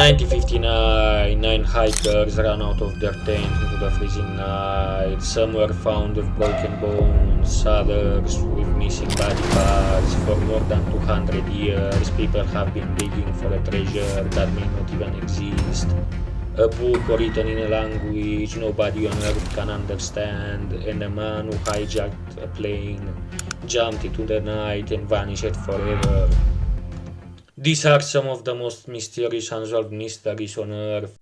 1959, 9 hikers ran out of their tent into the freezing night. Some were found with broken bones, others with missing body parts. For more than 200 years, people have been digging for a treasure that may not even exist. A book written in a language nobody on earth can understand, and a man who hijacked a plane, jumped into the night, and vanished forever. These are some of the most mysterious unsolved mysteries on Earth.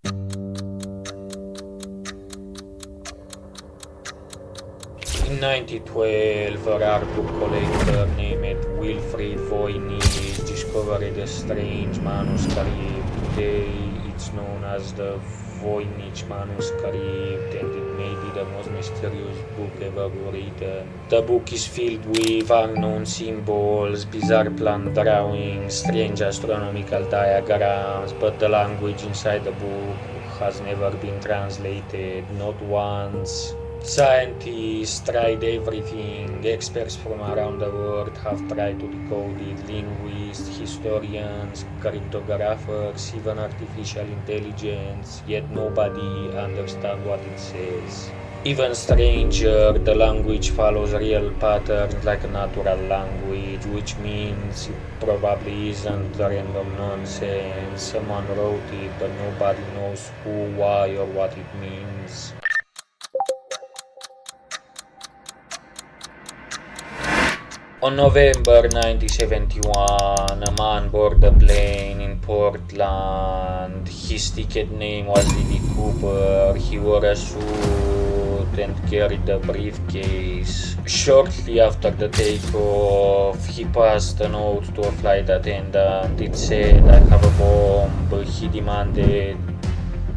In 1912, a rare book collector named Wilfried Voynich discovered a strange manuscript. Today it's known as the Voynich Manuscript, and it may be the most mysterious book ever written. The book is filled with unknown symbols, bizarre plant drawings, strange astronomical diagrams, but the language inside the book has never been translated, not once. Scientists tried everything. Experts from around the world have tried to decode it. Linguists, historians, cryptographers, even artificial intelligence, yet nobody understands what it says. Even stranger, the language follows real patterns like a natural language, which means it probably isn't random nonsense. Someone wrote it, but nobody knows who, why, or what it means. On November 1971, a man boarded a plane in Portland. His ticket name was Liddy Cooper. He wore a suit and carried a briefcase. Shortly after the takeoff, he passed a note to a flight attendant. It said, "I have a bomb." He demanded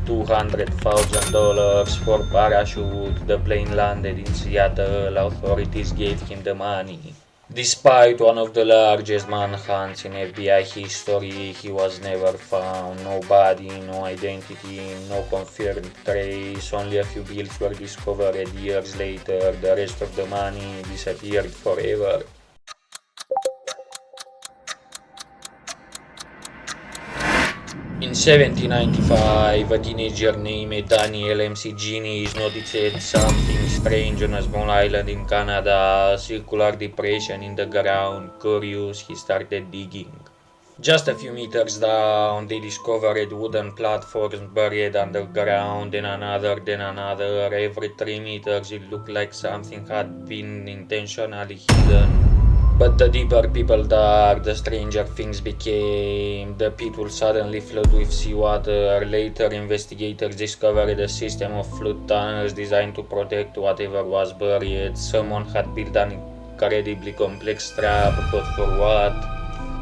$200,000 for parachute. The plane landed in Seattle. Authorities gave him the money. Despite one of the largest manhunts in FBI history, he was never found. No body, no identity, no confirmed trace. Only a few bills were discovered years later. The rest of the money disappeared forever. In 1795, a teenager named Daniel McGinness noticed something strange on a small island in Canada, a circular depression in the ground. Curious, he started digging. Just a few meters down, they discovered wooden platforms buried underground, then another. Every 3 meters, it looked like something had been intentionally hidden. But the deeper people dug, the stranger things became. The pit would suddenly flood with seawater. Later, investigators discovered a system of flood tunnels designed to protect whatever was buried. Someone had built an incredibly complex trap, but for what?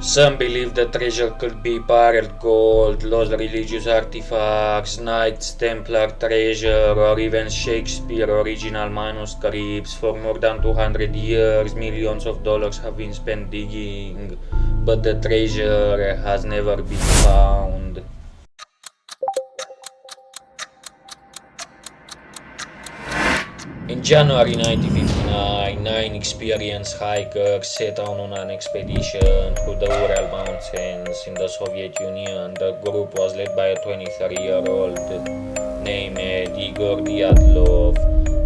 Some believe the treasure could be pirate gold, lost religious artifacts, Knights Templar treasure, or even Shakespeare original manuscripts. For more than 200 years, millions of dollars have been spent digging, but the treasure has never been found. In January 1959, 9 experienced hikers set out on an expedition through the Ural Mountains in the Soviet Union. The group was led by a 23-year-old named Igor Dyatlov.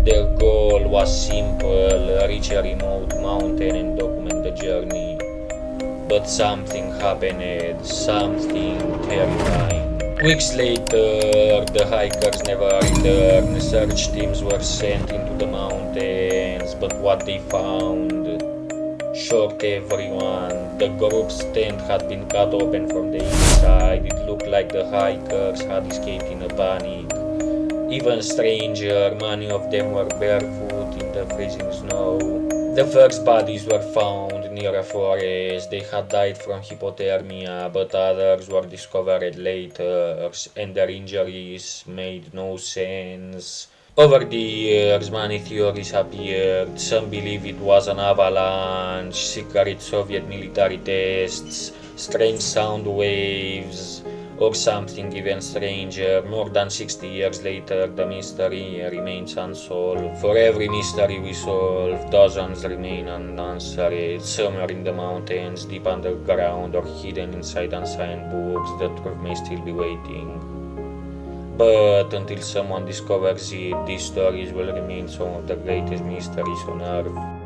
Their goal was simple: reach a remote mountain and document the journey. But something happened, something terrifying. Weeks later, the hikers never returned. Search teams were sent into the mountains, but what they found shocked everyone. The group's tent had been cut open from the inside. It looked like the hikers had escaped in a panic. Even stranger, many of them were barefoot in the freezing snow. The first bodies were found near a forest. They had died from hypothermia, but others were discovered later, and their injuries made no sense. Over the years, many theories appeared. Some believe it was an avalanche, secret Soviet military tests, strange sound waves, Or something even stranger, more than 60 years later, the mystery remains unsolved. For every mystery we solve, dozens remain unanswered, somewhere in the mountains, deep underground, or hidden inside unsigned books. The truth may still be waiting. But until someone discovers it, these stories will remain some of the greatest mysteries on earth.